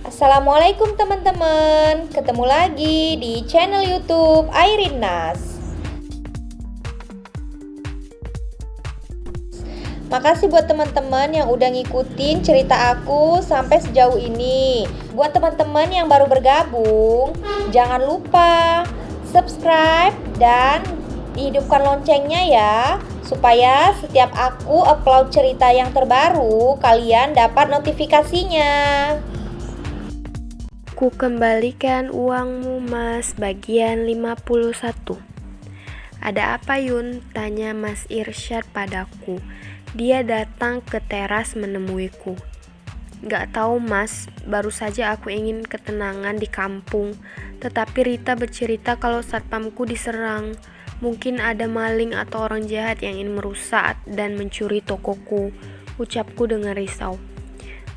Assalamualaikum teman-teman, ketemu lagi di channel YouTube Airin Nas. Makasih buat teman-teman yang udah ngikutin cerita aku sampai sejauh ini. Buat teman-teman yang baru bergabung, jangan lupa subscribe dan dihidupkan loncengnya ya, supaya setiap aku upload cerita yang terbaru, kalian dapat notifikasinya. Ku kembalikan uangmu Mas, bagian 51. Ada apa Yun? Tanya Mas Irsyad padaku. Dia datang ke teras menemuiku. Gak tahu Mas, baru saja aku ingin ketenangan di kampung. Tetapi Rita bercerita kalau satpamku diserang. Mungkin ada maling atau orang jahat yang ingin merusak dan mencuri tokoku, ucapku dengan risau.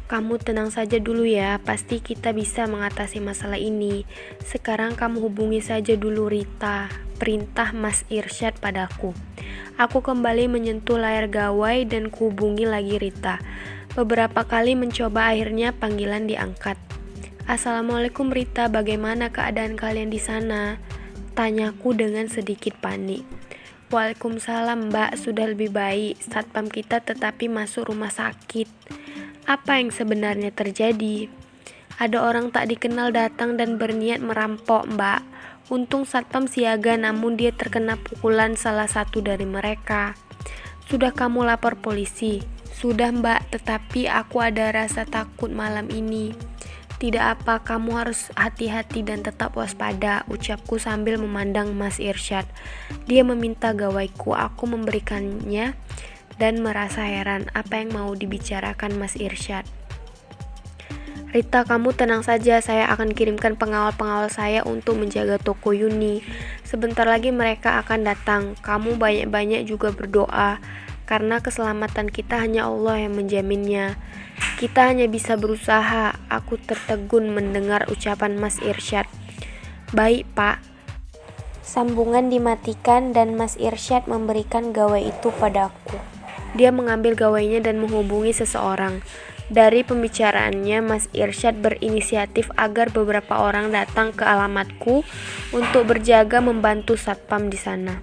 Kamu tenang saja dulu ya, pasti kita bisa mengatasi masalah ini. Sekarang kamu hubungi saja dulu Rita, perintah Mas Irsyad padaku. Aku kembali menyentuh layar gawai dan kuhubungi lagi Rita. Beberapa kali mencoba, akhirnya panggilan diangkat. Assalamualaikum Rita, bagaimana keadaan kalian di sana? Tanyaku dengan sedikit panik. Waalaikumsalam Mbak, sudah lebih baik. Satpam kita tetapi masuk rumah sakit. Apa yang sebenarnya terjadi? Ada orang tak dikenal datang dan berniat merampok, Mbak. Untung satpam siaga, namun dia terkena pukulan salah satu dari mereka. Sudah kamu lapor polisi? Sudah, Mbak, tetapi aku ada rasa takut malam ini. Tidak apa, kamu harus hati-hati dan tetap waspada, ucapku sambil memandang Mas Irsyad. Dia meminta gawaiku, aku memberikannya dan merasa heran apa yang mau dibicarakan Mas Irsyad. Rita, kamu tenang saja, saya akan kirimkan pengawal-pengawal saya untuk menjaga toko Yuni. Sebentar lagi mereka akan datang. Kamu banyak-banyak juga berdoa, karena keselamatan kita hanya Allah yang menjaminnya. Kita hanya bisa berusaha. Aku tertegun mendengar ucapan Mas Irsyad. Baik Pak. Sambungan dimatikan dan Mas Irsyad memberikan gawai itu padaku. Dia mengambil gawainya dan menghubungi seseorang. Dari pembicaraannya, Mas Irsyad berinisiatif agar beberapa orang datang ke alamatku untuk berjaga membantu satpam di sana.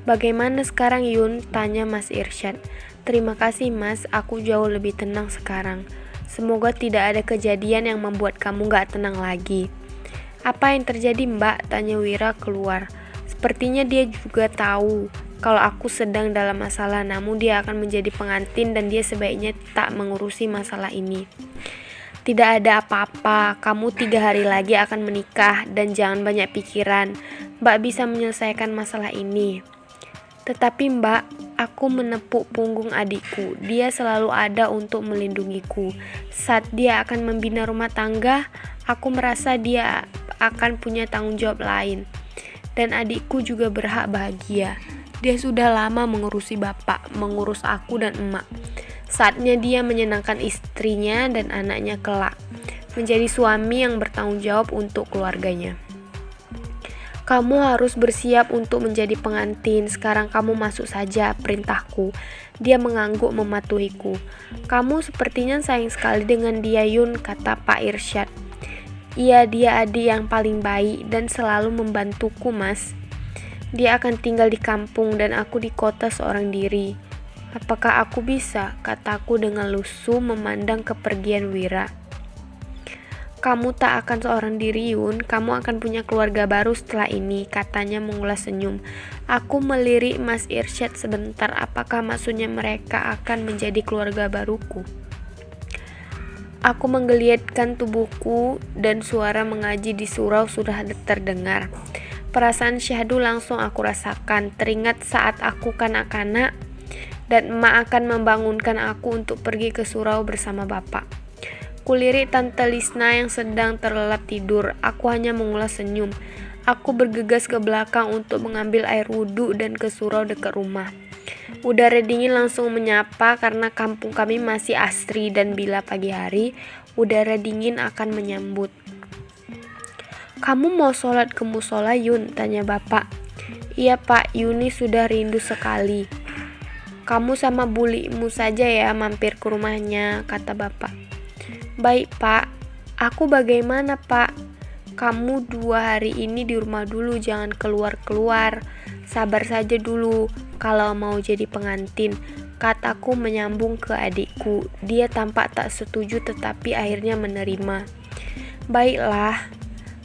Bagaimana sekarang Yun? Tanya Mas Irsyad. Terima kasih Mas, aku jauh lebih tenang sekarang. Semoga tidak ada kejadian yang membuat kamu gak tenang lagi. Apa yang terjadi Mbak? Tanya Wira keluar. Sepertinya dia juga tahu kalau aku sedang dalam masalah, namun dia akan menjadi pengantin dan dia sebaiknya tak mengurusi masalah ini. Tidak ada apa-apa, kamu 3 hari lagi akan menikah dan jangan banyak pikiran. Mbak bisa menyelesaikan masalah ini. Tetapi Mbak, aku menepuk punggung adikku. Dia selalu ada untuk melindungiku. Saat dia akan membina rumah tangga, aku merasa dia akan punya tanggung jawab lain. Dan adikku juga berhak bahagia. Dia sudah lama mengurusi bapak, mengurus aku dan emak. Saatnya dia menyenangkan istrinya dan anaknya kelak, menjadi suami yang bertanggung jawab untuk keluarganya. Kamu harus bersiap untuk menjadi pengantin. Sekarang kamu masuk saja, perintahku. Dia mengangguk mematuhiku. Kamu sepertinya sayang sekali dengan dia Yun, kata Pak Irsyad. Iya, dia adik yang paling baik dan selalu membantuku Mas. Dia akan tinggal di kampung dan aku di kota seorang diri. Apakah aku bisa? Kataku dengan lusuh memandang kepergian Wira. Kamu tak akan seorang diri Yun, kamu akan punya keluarga baru setelah ini, katanya mengulas senyum. Aku melirik Mas Irsyad sebentar, apakah maksudnya mereka akan menjadi keluarga baruku? Aku menggeliatkan tubuhku dan suara mengaji di surau sudah terdengar. Perasaan syahdu langsung aku rasakan, teringat saat aku kanak-kanak dan emak akan membangunkan aku untuk pergi ke surau bersama bapak. Kulirik Tante Lisna yang sedang terlelap tidur, aku hanya mengulas senyum. Aku bergegas ke belakang untuk mengambil air wudhu dan ke surau dekat rumah. Udara dingin langsung menyapa karena kampung kami masih asri dan bila pagi hari, udara dingin akan menyambut. Kamu mau sholat ke musola Yun? Tanya bapak. Iya Pak, Yuni sudah rindu sekali. Kamu sama bulimu saja ya mampir ke rumahnya, kata bapak. Baik Pak, Aku bagaimana, Pak? Kamu 2 hari ini di rumah dulu, jangan keluar-keluar. Sabar saja dulu kalau mau jadi pengantin, kataku menyambung ke adikku. Dia tampak tak setuju tetapi akhirnya menerima. Baiklah,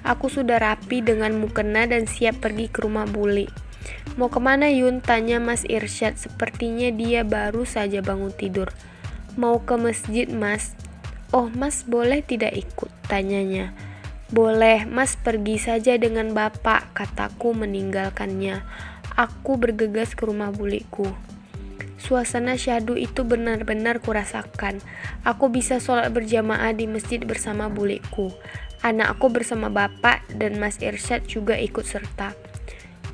aku sudah rapi dengan mukena dan siap pergi ke rumah bule. Mau kemana Yun? Tanya Mas Irsyad. Sepertinya dia baru saja bangun tidur. Mau ke masjid, Mas. Oh, Mas boleh tidak ikut? Tanyanya. Boleh, Mas pergi saja dengan Bapak, kataku meninggalkannya. Aku bergegas ke rumah buliku. Suasana syahdu itu benar-benar kurasakan. Aku bisa sholat berjamaah di masjid bersama buliku. Anakku bersama Bapak dan Mas Irsyad juga ikut serta.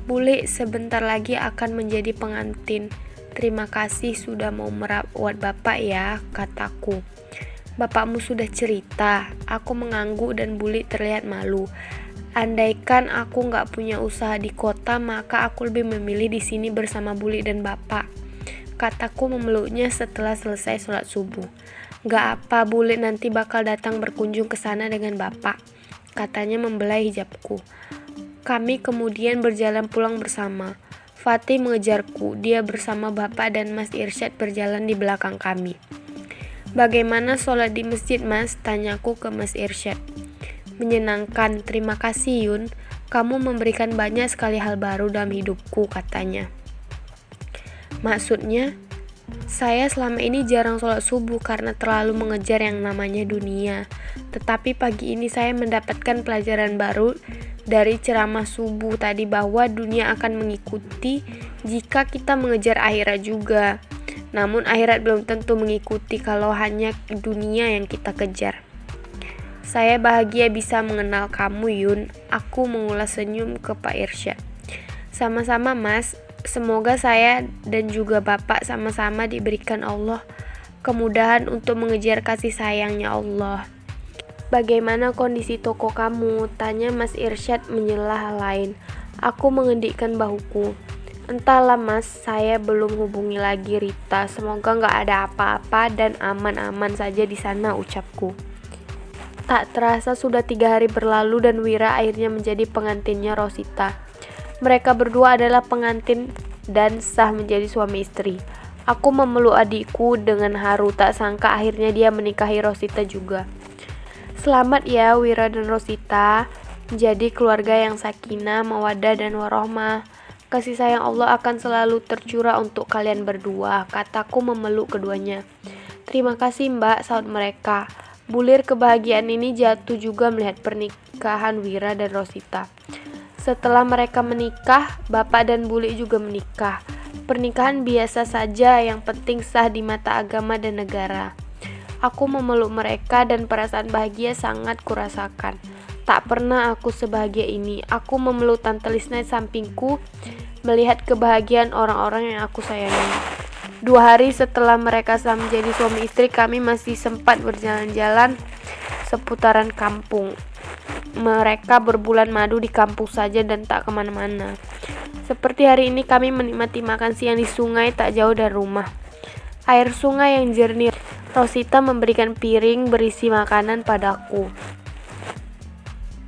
Bule sebentar lagi akan menjadi pengantin. Terima kasih sudah mau merawat Bapak ya, kataku. Bapakmu sudah cerita. Aku mengangguk dan Bule terlihat malu. Andaikan aku nggak punya usaha di kota, maka aku lebih memilih di sini bersama Bule dan Bapak, kataku memeluknya setelah selesai sholat subuh. Gak apa, Bule nanti bakal datang berkunjung ke sana dengan Bapak, katanya membelai hijabku. Kami kemudian berjalan pulang bersama. Fatih mengejarku, dia bersama Bapak dan Mas Irsyad berjalan di belakang kami. Bagaimana sholat di masjid, Mas? Tanyaku ke Mas Irsyad. Menyenangkan, terima kasih Yun. Kamu memberikan banyak sekali hal baru dalam hidupku, katanya. Maksudnya, saya selama ini jarang sholat subuh karena terlalu mengejar yang namanya dunia. Tetapi pagi ini saya mendapatkan pelajaran baru dari ceramah subuh tadi bahwa dunia akan mengikuti jika kita mengejar akhirat juga. Namun akhirat belum tentu mengikuti kalau hanya dunia yang kita kejar. Saya bahagia bisa mengenal kamu Yun. Aku mengulas senyum ke Pak Irsyad. Sama-sama Mas. Semoga saya dan juga Bapak sama-sama diberikan Allah kemudahan untuk mengejar kasih sayangnya Allah. Bagaimana kondisi toko kamu? Tanya Mas Irsyad menyela hal lain. Aku mengendikkan bahuku. Entahlah Mas, saya belum hubungi lagi Rita. Semoga gak ada apa-apa dan aman-aman saja di sana, ucapku. Tak terasa sudah 3 hari berlalu dan Wira akhirnya menjadi pengantinnya Rosita. Mereka berdua adalah pengantin dan sah menjadi suami istri. Aku memeluk adikku dengan haru, tak sangka akhirnya dia menikahi Rosita juga. Selamat ya Wira dan Rosita, jadi keluarga yang sakinah, mawaddah dan warohmah. Kasih sayang Allah akan selalu tercurah untuk kalian berdua, kataku memeluk keduanya. Terima kasih Mbak, saut mereka. Bulir kebahagiaan ini jatuh juga melihat pernikahan Wira dan Rosita. Setelah mereka menikah, Bapak dan Bule juga menikah. Pernikahan biasa saja, yang penting sah di mata agama dan negara. Aku memeluk mereka dan perasaan bahagia sangat kurasakan. Tak pernah aku sebahagia ini. Aku memeluk Tante Lisna di sampingku, melihat kebahagiaan orang-orang yang aku sayangi. 2 hari setelah mereka sah menjadi suami istri, kami masih sempat berjalan-jalan seputaran kampung. Mereka berbulan madu di kampung saja dan tak kemana-mana. Seperti hari ini kami menikmati makan siang di sungai tak jauh dari rumah. Air sungai yang jernih. Rosita memberikan piring berisi makanan padaku.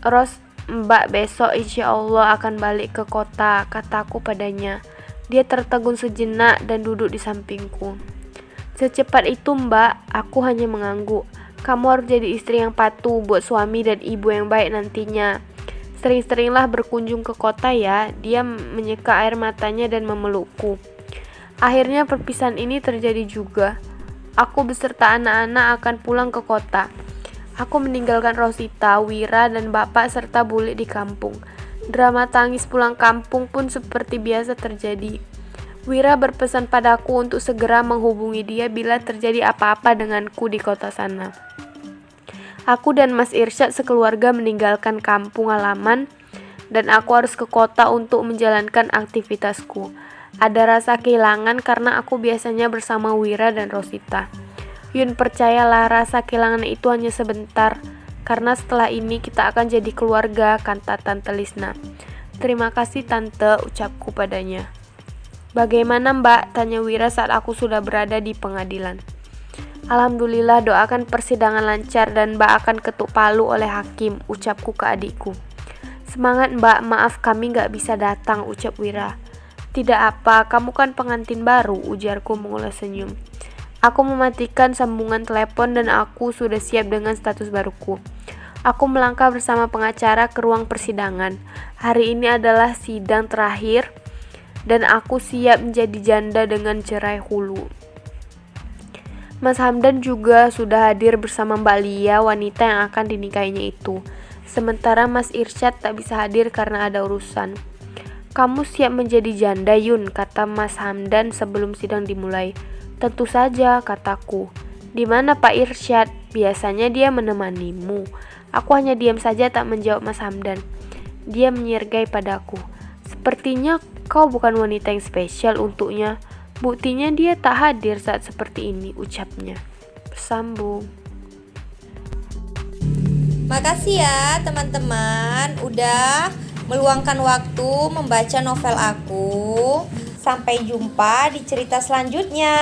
Ros, Mbak besok insya Allah akan balik ke kota, kataku padanya. Dia tertegun sejenak dan duduk di sampingku. Secepat itu Mbak, aku hanya mengangguk. Kamu harus jadi istri yang patuh buat suami dan ibu yang baik nantinya. Sering-seringlah berkunjung ke kota ya. Dia menyeka air matanya dan memelukku. Akhirnya perpisahan ini terjadi juga. Aku beserta anak-anak akan pulang ke kota. Aku meninggalkan Rosita, Wira, dan Bapak serta Bule di kampung. Drama tangis pulang kampung pun seperti biasa terjadi. Wira berpesan padaku untuk segera menghubungi dia bila terjadi apa-apa denganku di kota sana. Aku dan Mas Irsyad sekeluarga meninggalkan kampung halaman dan aku harus ke kota untuk menjalankan aktivitasku. Ada rasa kehilangan karena aku biasanya bersama Wira dan Rosita. Yun, percayalah rasa kehilangan itu hanya sebentar, karena setelah ini kita akan jadi keluarga, kata Tante Lisna. Terima kasih Tante, ucapku padanya. Bagaimana Mbak? Tanya Wira saat aku sudah berada di pengadilan. Alhamdulillah, doakan persidangan lancar dan Mbak akan ketuk palu oleh hakim, ucapku ke adikku. Semangat Mbak, maaf kami gak bisa datang, ucap Wira. Tidak apa, kamu kan pengantin baru, ujarku mengulas senyum. Aku mematikan sambungan telepon dan aku sudah siap dengan status baruku. Aku melangkah bersama pengacara ke ruang persidangan. Hari ini adalah sidang terakhir dan aku siap menjadi janda dengan cerai hulu. Mas Hamdan juga sudah hadir bersama Mbak Lia, wanita yang akan dinikahinya itu. Sementara Mas Irsyad tak bisa hadir karena ada urusan. Kamu siap menjadi janda, Yun, kata Mas Hamdan sebelum sidang dimulai. Tentu saja, kataku. Di mana Pak Irsyad? Biasanya dia menemanimu. Aku hanya diam saja tak menjawab Mas Hamdan. Dia menyergai padaku. Sepertinya kau bukan wanita yang spesial untuknya. Buktinya dia tak hadir saat seperti ini, ucapnya. Bersambung. Makasih ya teman-teman udah meluangkan waktu membaca novel aku. Sampai jumpa di cerita selanjutnya.